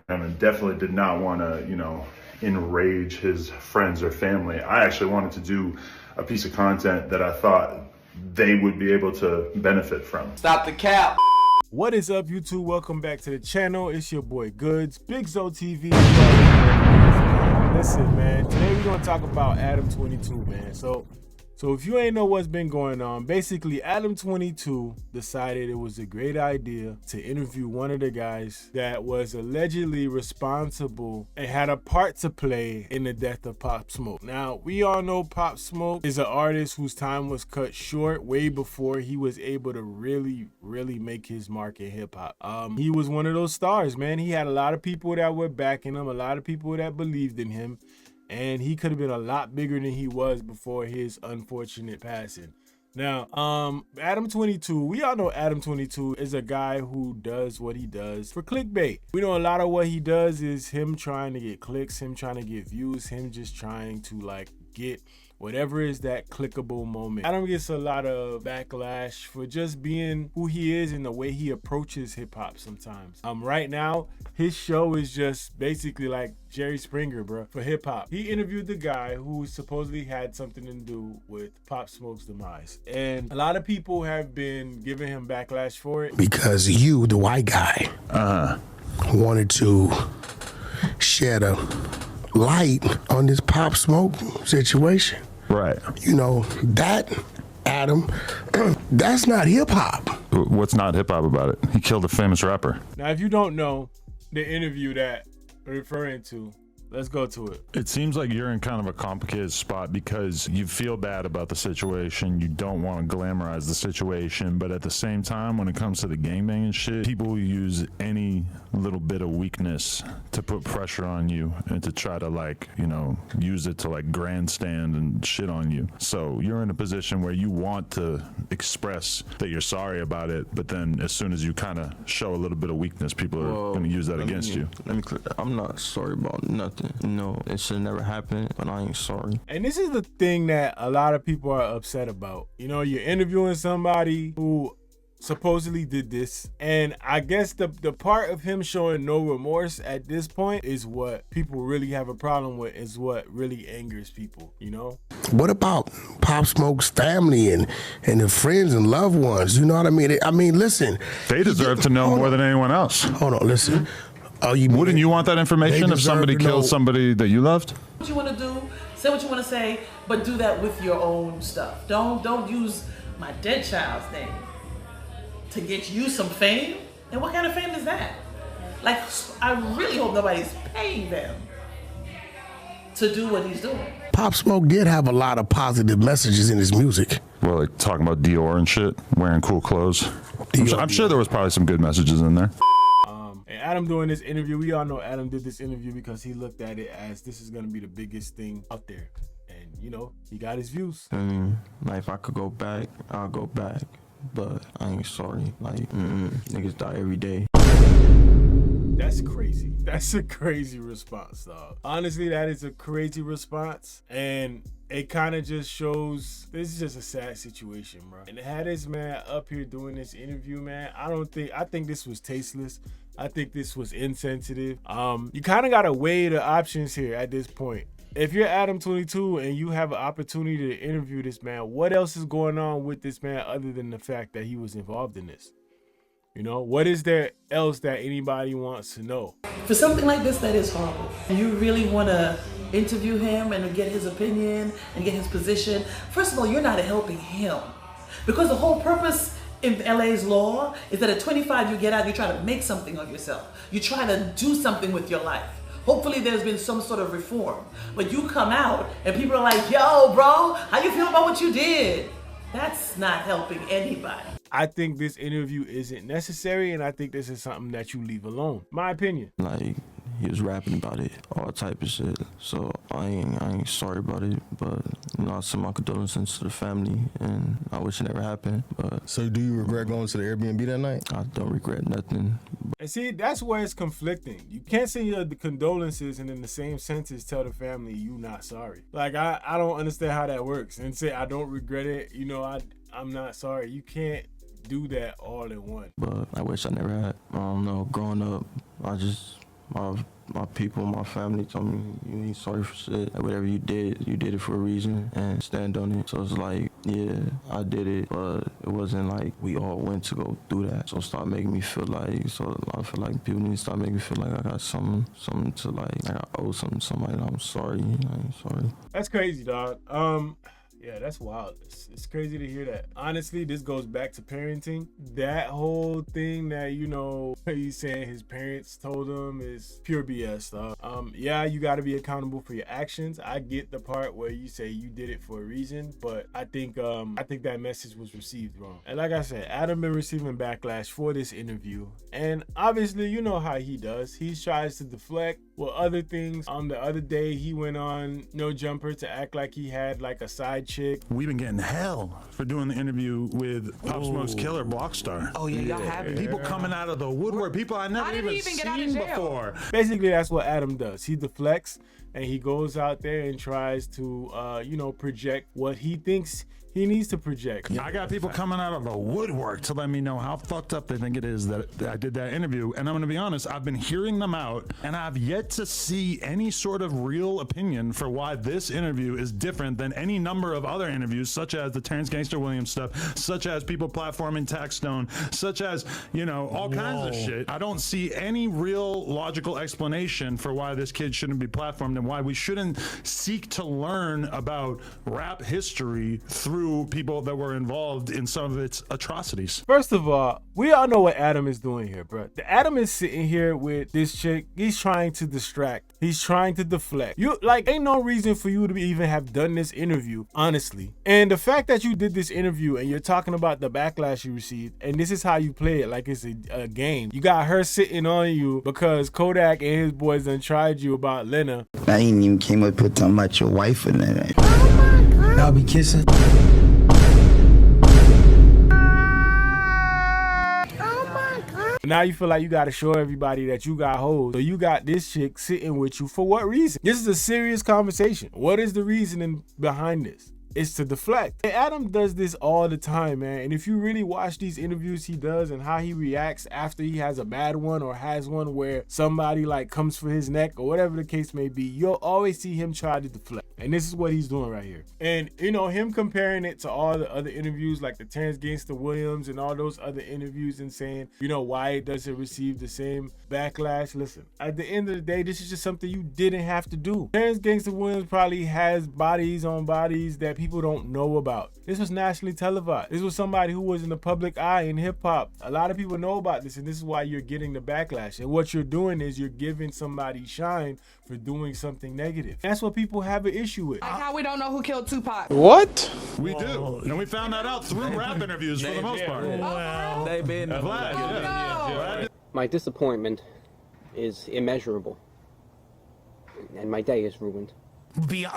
and definitely did not want to, enrage his friends or family. I actually wanted to do a piece of content that I thought they would be able to benefit from. Stop the cap. What is up, YouTube? Welcome back to the channel. It's your boy Goods, BigZoeTV. Listen, man, today we're gonna talk about Adam22, man. So if you ain't know what's been going on, basically Adam22 decided it was a great idea to interview one of the guys that was allegedly responsible and had a part to play in the death of Pop Smoke. Now, we all know Pop Smoke is an artist whose time was cut short way before he was able to really make his mark in hip hop. He was one of those stars, man. He had a lot of people that were backing him, a lot of people that believed in him. And he could have been a lot bigger than he was before his unfortunate passing. Now, Adam22, we all know Adam22 is a guy who does what he does for clickbait. We know a lot of what he does is him trying to get clicks, him trying to get views, him just trying to get whatever is that clickable moment. Adam gets a lot of backlash for just being who he is and the way he approaches hip hop sometimes. Right now, his show is just basically like Jerry Springer, bro, for hip hop. He interviewed the guy who supposedly had something to do with Pop Smoke's demise. And a lot of people have been giving him backlash for it. Because you, the white guy, wanted to shed a light on this Pop Smoke situation. Right. You know, that, Adam, that's not hip hop. What's not hip hop about it? He killed a famous rapper. Now, if you don't know the interview that we're referring to, let's go to it. It seems like you're in kind of a complicated spot because you feel bad about the situation. You don't want to glamorize the situation, but at the same time, when it comes to the gangbanging shit, people use any little bit of weakness to put pressure on you and to try to use it to grandstand and shit on you. So you're in a position where you want to express that you're sorry about it, but then as soon as you kind of show a little bit of weakness, people are going to use that against you. Let me clear that. I'm not sorry about nothing. No, it should never happen, but I ain't sorry. And this is the thing that a lot of people are upset about. You know, you're interviewing somebody who supposedly did this, and I guess the part of him showing no remorse at this point is what people really have a problem with, is what really angers people, you know? What about Pop Smoke's family and the friends and loved ones? You know what I mean? I mean, listen. They deserve to know more than anyone else. Hold on, listen. Wouldn't you want that information if somebody killed somebody that you loved? What you want to do, say what you want to say, but do that with your own stuff. Don't use my dead child's name to get you some fame. And what kind of fame is that? Like, I really hope nobody's paying them to do what he's doing. Pop Smoke did have a lot of positive messages in his music. Well, like talking about Dior and shit, wearing cool clothes. I'm sure there was probably some good messages in there. And Adam doing this interview, we all know Adam did this interview because he looked at it as this is going to be the biggest thing out there. And, you know, he got his views. If I could go back, I'll go back. But I ain't sorry. Niggas die every day. That's crazy. That's a crazy response, dog. Honestly, that is a crazy response. And it kind of just shows this is just a sad situation, bro. And to have this man up here doing this interview, man, I think this was tasteless. I think this was insensitive. You kind of got to weigh the options here at this point. If you're Adam22 and you have an opportunity to interview this man, what else is going on with this man other than the fact that he was involved in this? You know, what is there else that anybody wants to know? For something like this, that is horrible. You really want to interview him and get his opinion and get his position. First of all, you're not helping him, because the whole purpose in LA's law is that at 25 you get out, you try to make something of yourself. You try to do something with your life. Hopefully there's been some sort of reform. But you come out and people are like, yo, bro, how you feel about what you did? That's not helping anybody. I think this interview isn't necessary, and I think this is something that you leave alone. My opinion. He was rapping about it, all type of shit. So I ain't sorry about it, but I send my condolences to the family, and I wish it never happened. But so do you regret going to the Airbnb that night? I don't regret nothing. And see, that's where it's conflicting. You can't say your condolences and in the same sentence tell the family you not sorry. Like I don't understand how that works. And say I don't regret it. You know, I'm not sorry. You can't do that all in one. But I wish I never had. I don't know. Growing up, I just my people, my family told me you ain't sorry for shit. Like, whatever you did it for a reason and stand on it. So it's like, yeah, I did it, but it wasn't like we all went to go do that. So stop making me feel like, I feel like people need to stop making me feel like I got something to like I owe something to somebody. I'm sorry, I ain't sorry. That's crazy, dog. Yeah, that's wild. It's crazy to hear that. Honestly, this goes back to parenting. That whole thing that, you know, he's saying his parents told him is pure BS, dog. Yeah, you got to be accountable for your actions. I get the part where you say you did it for a reason, but I think that message was received wrong. And like I said, Adam been receiving backlash for this interview, and obviously, you know how he does. He tries to deflect with other things. The other day he went on No Jumper to act like he had like a side chick. We've been getting hell for doing the interview with popsmoke's killer Blockstar. Oh yeah, y'all have it. People coming out of the woodwork, people I never even seen before. Basically, that's what Adam does. He deflects and he goes out there and tries to, you know, project what he thinks he needs to project. I got people coming out of the woodwork to let me know how fucked up they think it is that I did that interview. And I'm gonna be honest, I've been hearing them out and I've yet to see any sort of real opinion for why this interview is different than any number of other interviews, such as the Terrence Gangster Williams stuff, such as people platforming Taxstone, such as, you know, all kinds of shit. I don't see any real logical explanation for why this kid shouldn't be platformed and why we shouldn't seek to learn about rap history through people that were involved in some of its atrocities. First of all, we all know what Adam is doing here, bro. Adam is sitting here with this chick. He's trying to distract. He's trying to deflect. You like, ain't no reason for you to even have done this interview, honestly. And the fact that you did this interview and you're talking about the backlash you received, and this is how you play it, like it's a game. You got her sitting on you because Kodak and his boys done tried you about Lena. I ain't even came up with talking about your wife and that. Oh my God. Y'all be kissing. Now you feel like you gotta show everybody that you got hoes. So you got this chick sitting with you for what reason? This is a serious conversation. What is the reasoning behind this? It's to deflect. And Adam does this all the time, man. And if you really watch these interviews he does and how he reacts after he has a bad one or has one where somebody like comes for his neck or whatever the case may be, you'll always see him try to deflect. And this is what he's doing right here. And you know, him comparing it to all the other interviews like the Terrence Gangster Williams and all those other interviews and saying, you know, why it doesn't receive the same backlash. Listen, at the end of the day, this is just something you didn't have to do. Terrence Gangster Williams probably has bodies on bodies that people don't know about. This was nationally televised. This was somebody who was in the public eye in hip hop. A lot of people know about this, and this is why you're getting the backlash. And what you're doing is you're giving somebody shine for doing something negative. That's what people have an issue with. Like how we don't know who killed Tupac. What? We do. And we found that out through rap interviews for the most part. Wow. They've been My disappointment is immeasurable. And my day is ruined.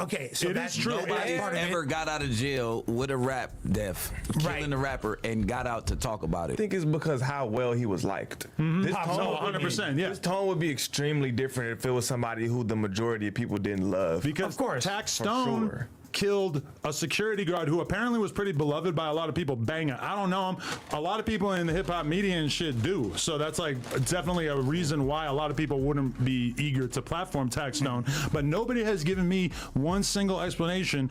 Okay, so that's true. Nobody ever got out of jail with a rap death, killing the rapper, and got out to talk about it. I think it's because how well he was liked. This tone 100%, yeah. This tone would be extremely different if it was somebody who the majority of people didn't love. Because of course, Taxstone killed a security guard who apparently was pretty beloved by a lot of people. Bang it. I don't know him. A lot of people in the hip hop media and shit do. So that's like definitely a reason why a lot of people wouldn't be eager to platform Taxstone. But nobody has given me one single explanation.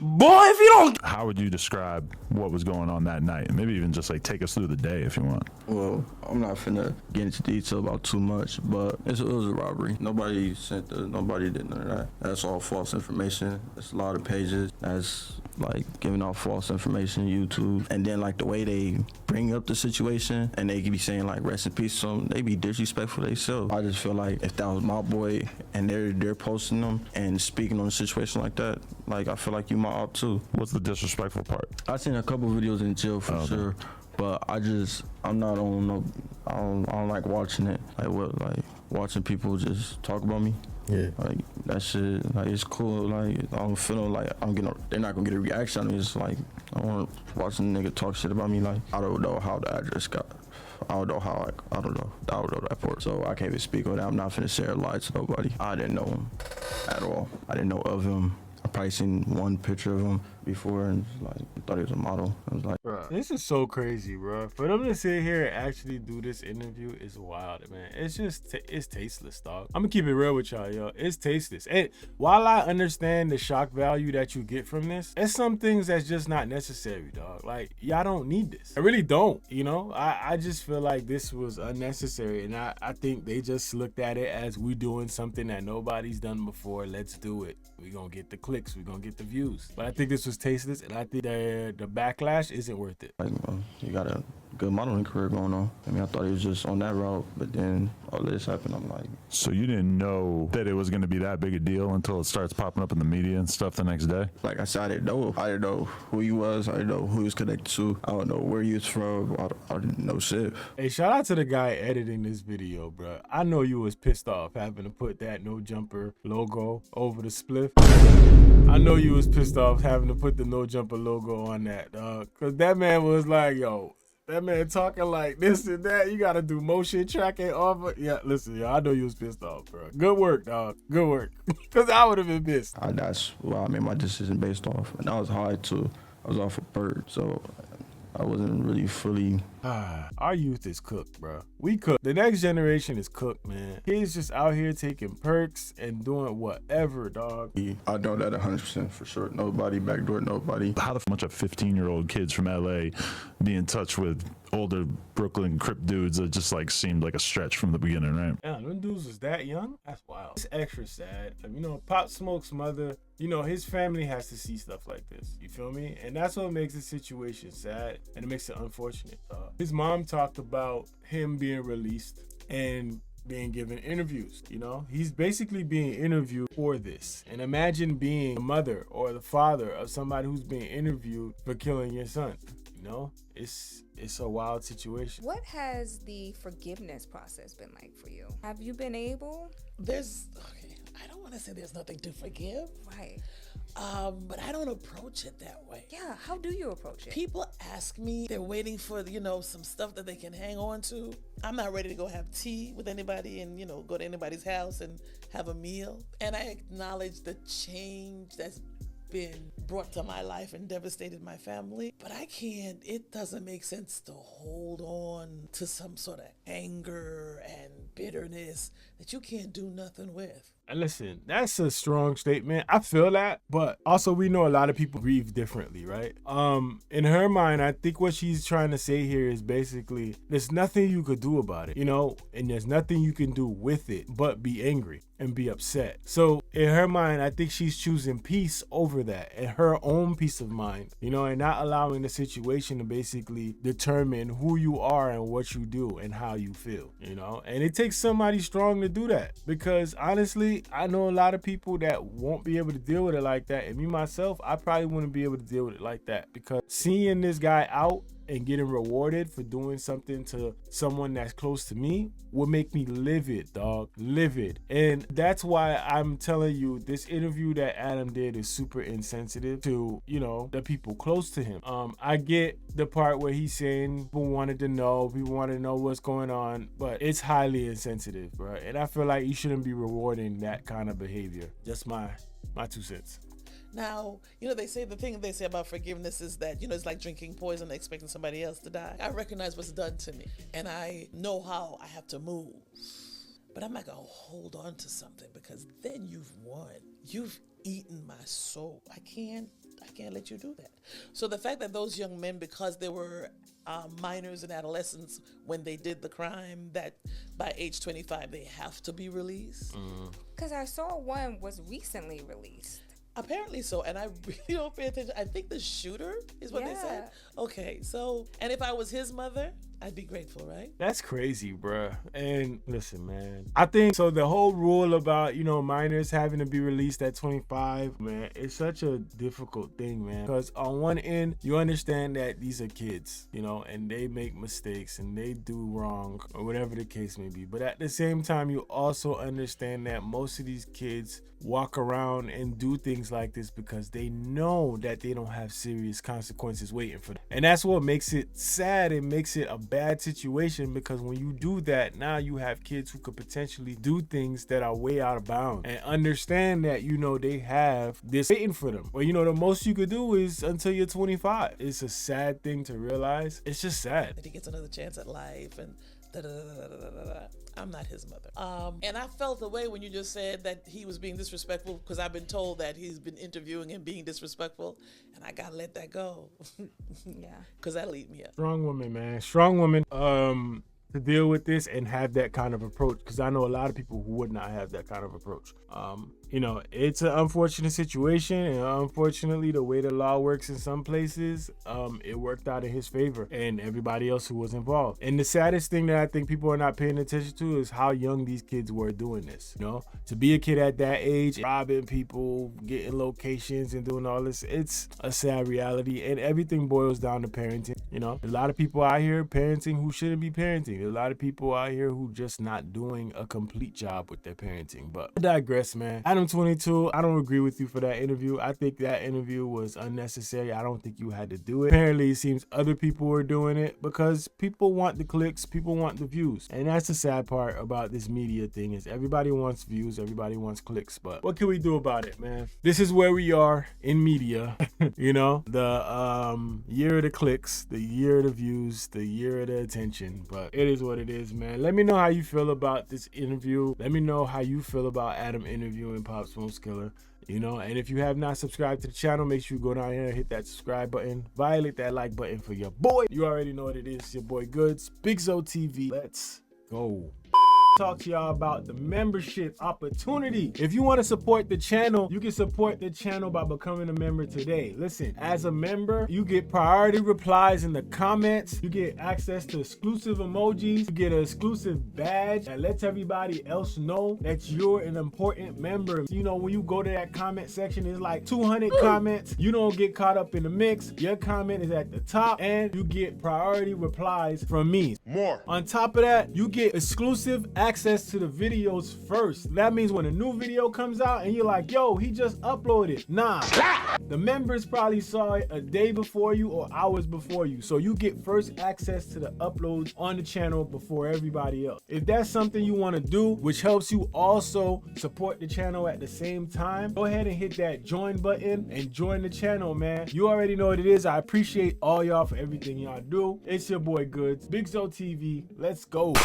Boy, if you don't. How would you describe what was going on that night? Maybe even just like take us through the day if you want. Well, I'm not finna get into detail about too much, but it was a robbery. Nobody did none of that. That's all false information. It's a lot of pages that's like giving out false information, YouTube. And then like the way they bring up the situation and they can be saying like rest in peace, so they be disrespectful themselves. I just feel like if that was my boy and they're posting them and speaking on a situation like that, like I feel like you my op too. What's the disrespectful part? I seen a couple videos in jail for sure, but I'm not on no. I don't like watching it. Like watching people just talk about me. Yeah. Like that shit. Like it's cool. Like I don't feel like they're not gonna get a reaction on me. It's like I want to watch a nigga talk shit about me. Like I don't know how the address got. I don't know how. I don't know that part. So I can't even speak on that. I'm not finna share a lie to nobody. I didn't know him at all. I didn't know of him. I probably seen one picture of him before and like I thought he was a model. I was like, Bruh, this is so crazy, bro. For them to sit here and actually do this interview is wild, man. It's just, it's tasteless, dog. I'm gonna keep it real with y'all, yo. It's tasteless. And while I understand the shock value that you get from this, it's some things that's just not necessary, dog. Like, y'all don't need this. I really don't, you know? I just feel like this was unnecessary. And I think they just looked at it as we doing something that nobody's done before. Let's do it. We're gonna get the clicks. We're gonna get the views. But I think this was tasteless, and I think the backlash isn't worth it. Like, you got a good modeling career going on. I mean, I thought he was just on that route, but then all this happened. I'm like, so you didn't know that it was going to be that big a deal until it starts popping up in the media and stuff the next day? Like I said, I didn't know who he was. I didn't know who he was connected to. I don't know where he was from. I didn't know shit. Hey, shout out to the guy editing this video, bro. I know you was pissed off having to put that no jumper logo over the spliff. I know you was pissed off having to put the no jumper logo on that, dog. Cause that man was like, yo, that man talking like this and that. You gotta do motion tracking off of. Yeah, listen, yo, I know you was pissed off, bro. Good work, dog. Good work. Cause I would have been pissed. That's what I made my decision based off. And I was high too. I was off of Bird, so I wasn't really fully. Our youth is cooked, bro. We cooked. The next generation is cooked, man. Kids just out here taking perks and doing whatever, dog. I know that 100% for sure. Nobody backdoor, nobody. How the bunch of 15-year-old kids from LA be in touch with older Brooklyn Crip dudes that just like seemed like a stretch from the beginning, right? Yeah, them dudes was that young? That's wild. It's extra sad. You know, Pop Smoke's mother, you know, his family has to see stuff like this. You feel me? And that's what makes the situation sad and it makes it unfortunate. His mom talked about him being released and being given interviews. You know, he's basically being interviewed for this. And imagine being the mother or the father of somebody who's being interviewed for killing your son. You know, it's a wild situation. What has the forgiveness process been like for you? Have you been able? I don't want to say there's nothing to forgive. Right. But I don't approach it that way. Yeah, how do you approach it? People ask me, they're waiting for, some stuff that they can hang on to. I'm not ready to go have tea with anybody and, go to anybody's house and have a meal. And I acknowledge the change that's been brought to my life and devastated my family, but it doesn't make sense to hold on to some sort of anger and bitterness that you can't do nothing with. And listen, that's a strong statement. I feel that, but also we know a lot of people grieve differently, right? In her mind, I think what she's trying to say here is basically there's nothing you could do about it, and there's nothing you can do with it but be angry and be upset. So in her mind, I think she's choosing peace over that and her own peace of mind, and not allowing the situation to basically determine who you are and what you do and how you feel, and it takes somebody strong to do that, because honestly, I know a lot of people that won't be able to deal with it like that, and me myself, I probably wouldn't be able to deal with it like that, because seeing this guy out and getting rewarded for doing something to someone that's close to me would make me livid, dog. Livid. And that's why I'm telling you, this interview that Adam did is super insensitive to, the people close to him. I get the part where he's saying people wanted to know what's going on, but it's highly insensitive, bro. And I feel like you shouldn't be rewarding that kind of behavior. Just my 2 cents. Now, they say the thing they say about forgiveness is that, it's like drinking poison and expecting somebody else to die. I recognize what's done to me, and I know how I have to move. But I'm not going to hold on to something, because then you've won. You've eaten my soul. I can't let you do that. So the fact that those young men, because they were minors and adolescents when they did the crime, that by age 25 they have to be released. Because I saw one was recently released. Apparently so, and I really don't pay attention. I think the shooter is what they said. Okay, so, and if I was his mother, I'd be grateful, right? That's crazy, bruh. And listen, man, I think so the whole rule about, minors having to be released at 25, man, it's such a difficult thing, man. Because on one end, you understand that these are kids, and they make mistakes and they do wrong or whatever the case may be. But at the same time, you also understand that most of these kids walk around and do things like this because they know that they don't have serious consequences waiting for them. And that's what makes it sad and makes it a bad situation, because when you do that, now you have kids who could potentially do things that are way out of bounds, and understand that, you know, they have this waiting for them. Well, you know, the most you could do is until you're 25. It's a sad thing to realize. It's just sad. That he gets another chance at life and da-da-da-da-da-da-da. I'm not his mother. And I felt the way when you just said that he was being disrespectful, because I've been told that he's been interviewing and being disrespectful, and I gotta let that go. Yeah. Because that'll eat me up. Strong woman, man. Strong woman. To deal with this and have that kind of approach, because I know a lot of people who would not have that kind of approach. You know, it's an unfortunate situation, and unfortunately the way the law works in some places, it worked out in his favor and everybody else who was involved. And the saddest thing that I think people are not paying attention to is how young these kids were doing this. You know, to be a kid at that age, robbing people, getting locations and doing all this, it's a sad reality, and everything boils down to parenting. You know, a lot of people out here parenting who shouldn't be parenting. There's a lot of people out here who just not doing a complete job with their parenting. But I digress, man. Adam22, I don't agree with you for that interview. I think that interview was unnecessary. I don't think you had to do it. Apparently, it seems other people were doing it because people want the clicks, people want the views. And that's the sad part about this media thing, is everybody wants views, everybody wants clicks. But what can we do about it, man? This is where we are in media. You know, the year of the clicks, the year of the views, the year of the attention. But it is what it is, man. Let me know how you feel about this interview. Let me know how you feel about Adam interviewing Pop Smoke's killer. You know, and if you have not subscribed to the channel, make sure you go down here and hit that subscribe button. Violate that like button for your boy. You already know what it is. Your boy Goods, BigZoeTV. Let's go. Talk to y'all about the membership opportunity. If you want to support the channel, you can support the channel by becoming a member today. Listen, as a member, you get priority replies in the comments. You get access to exclusive emojis. You get an exclusive badge that lets everybody else know that you're an important member. You know, when you go to that comment section, it's like 200 comments. You don't get caught up in the mix. Your comment is at the top, and you get priority replies from me. More. On top of that, you get exclusive access to the videos first. That means when a new video comes out and you're like, yo, he just uploaded. Nah, the members probably saw it a day before you or hours before you. So you get first access to the uploads on the channel before everybody else. If that's something you want to do, which helps you also support the channel at the same time, go ahead and hit that join button and join the channel, man. You already know what it is. I appreciate all y'all for everything y'all do. It's your boy Goods, BigZoeTV. Let's go.